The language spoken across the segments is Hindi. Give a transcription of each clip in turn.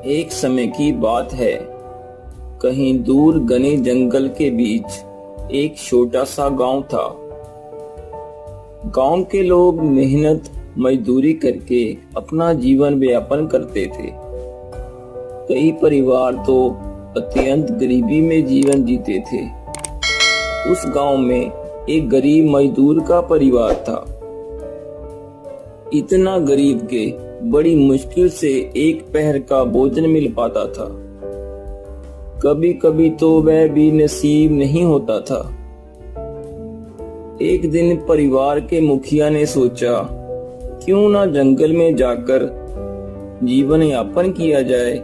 एक समय की बात है। कहीं दूर घने जंगल के बीच एक छोटा सा गांव था। गांव के लोग मेहनत मजदूरी करके अपना जीवन यापन करते थे। कई परिवार तो अत्यंत गरीबी में जीवन जीते थे। उस गांव में एक गरीब मजदूर का परिवार था। इतना गरीब के बड़ी मुश्किल से एक पहर का भोजन मिल पाता था। कभी कभी तो वह भी नसीब नहीं होता था। एक दिन परिवार के मुखिया ने सोचा, क्यों ना जंगल में जाकर जीवन यापन किया जाए।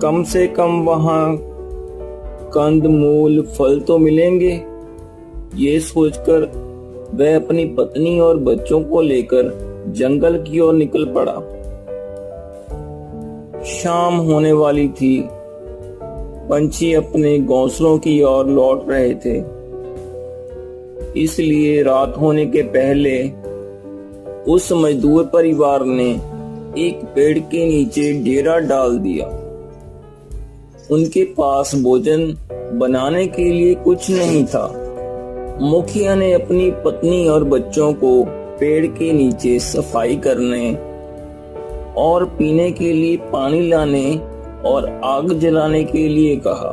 कम से कम वहां कंद मूल फल तो मिलेंगे। ये सोचकर वह अपनी पत्नी और बच्चों को लेकर जंगल की ओर निकल पड़ा। शाम होने वाली थी। पंछी अपने घोंसलों की ओर लौट रहे थे। इसलिए रात होने के पहले उस मजदूर परिवार ने एक पेड़ के नीचे डेरा डाल दिया। उनके पास भोजन बनाने के लिए कुछ नहीं था। मुखिया ने अपनी पत्नी और बच्चों को पेड़ के नीचे सफाई करने और पीने के लिए पानी लाने और आग जलाने के लिए कहा।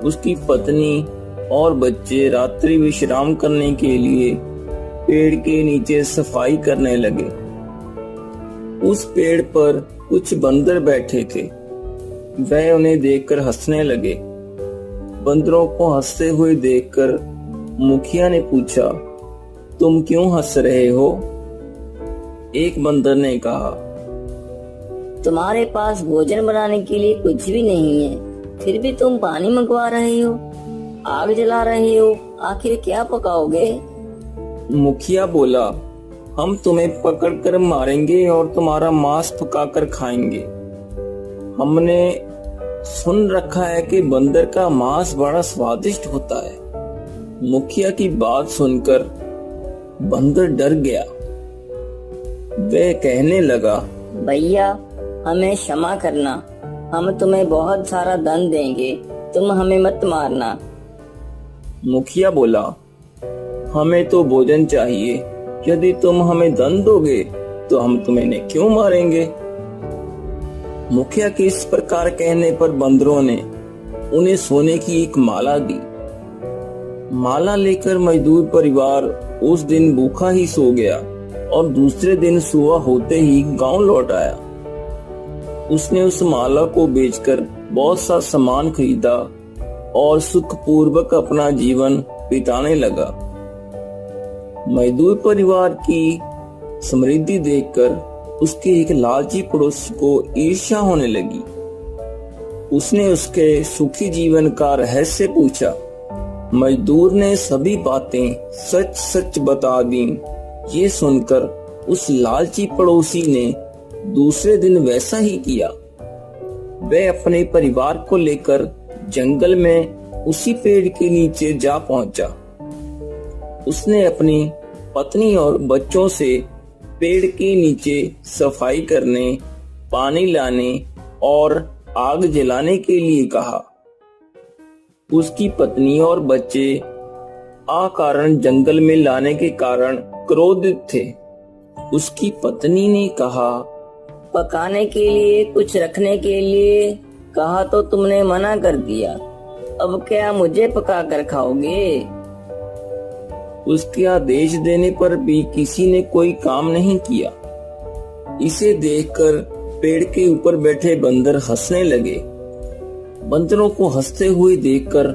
उसकी पत्नी और बच्चे रात्रि विश्राम करने के लिए पेड़ के नीचे सफाई करने लगे। उस पेड़ पर कुछ बंदर बैठे थे। वह उन्हें देखकर हंसने लगे। बंदरों को हंसते हुए देखकर मुखिया ने पूछा, तुम क्यों हंस रहे हो? एक बंदर ने कहा, तुम्हारे पास भोजन बनाने के लिए कुछ भी नहीं है, फिर भी तुम पानी मंगवा रहे हो, आग जला रहे हो, आखिर क्या पकाओगे? मुखिया बोला, हम तुम्हें पकड़कर मारेंगे और तुम्हारा मांस पकाकर खाएंगे। हमने सुन रखा है कि बंदर का मांस बड़ा स्वादिष्ट होता है। मुखिया की बात सुनकर बंदर डर गया। वह कहने लगा, भैया हमें क्षमा करना, हम तुम्हें बहुत सारा धन देंगे, तुम हमें मत मारना। मुखिया बोला, हमें तो भोजन चाहिए, यदि तुम हमें धन दोगे तो हम तुम्हें क्यों मारेंगे? मुखिया के इस प्रकार कहने पर बंदरों ने उन्हें सोने की एक माला दी। माला लेकर मजदूर परिवार उस दिन भूखा ही सो गया और दूसरे दिन सुबह होते ही गांव लौट आया। उसने उस माला को बेचकर बहुत सा सामान खरीदा और सुखपूर्वक अपना जीवन बिताने लगा। मजदूर परिवार की समृद्धि देखकर उसके एक लालची पड़ोसी को ईर्ष्या होने लगी। उसने उसके सुखी जीवन का रहस्य पूछा। मजदूर ने सभी बातें सच सच बता दी। ये सुनकर उस लालची पड़ोसी ने दूसरे दिन वैसा ही किया। वह अपने परिवार को लेकर जंगल में उसी पेड़ के नीचे जा पहुंचा। उसने अपनी पत्नी और बच्चों से पेड़ के नीचे सफाई करने, पानी लाने और आग जलाने के लिए कहा। उसकी पत्नी और बच्चे अकारण जंगल में लाने के कारण क्रोधित थे। उसकी पत्नी ने कहा, पकाने के लिए कुछ रखने के लिए कहा तो तुमने मना कर दिया, अब क्या मुझे पका कर खाओगे? उसके आदेश देने पर भी किसी ने कोई काम नहीं किया। इसे देखकर पेड़ के ऊपर बैठे बंदर हंसने लगे। बंदरों को हंसते हुए देखकर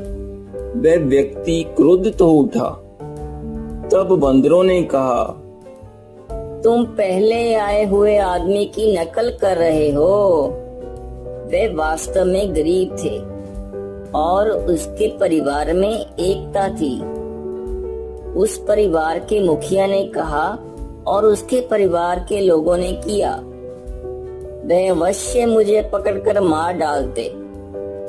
वह व्यक्ति क्रोधित हो उठा। तब बंदरों ने कहा, तुम पहले आए हुए आदमी की नकल कर रहे हो। वह वास्तव में गरीब थे और उसके परिवार में एकता थी। उस परिवार के मुखिया ने कहा और उसके परिवार के लोगों ने किया। वह अवश्य मुझे पकड़कर मार डालते।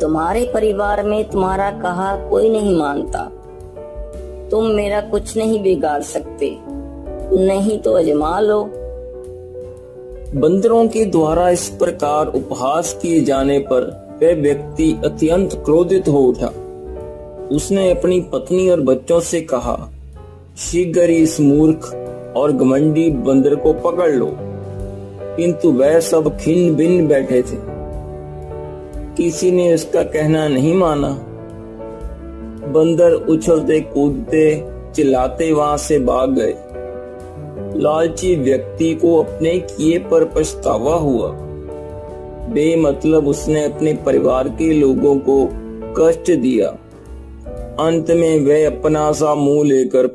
तुम्हारे परिवार में तुम्हारा कहा कोई नहीं मानता। तुम मेरा कुछ नहीं बिगाड़ सकते, नहीं तो अजमा लो। बंदरों के द्वारा इस प्रकार उपहास किए जाने पर वह व्यक्ति अत्यंत क्रोधित हो उठा। उसने अपनी पत्नी और बच्चों से कहा, शीघ्र ही इस मूर्ख और घमंडी बंदर को पकड़ लो। किंतु वह सब खिन्न भिन्न बैठे थे। किसी ने उसका कहना नहीं माना। बंदर उछलते कूदते चिल्लाते वहां से भाग गए। लालची व्यक्ति को अपने किए पर पछतावा हुआ। बेमतलब उसने अपने परिवार के लोगों को कष्ट दिया। अंत में वह अपना सा मुंह लेकर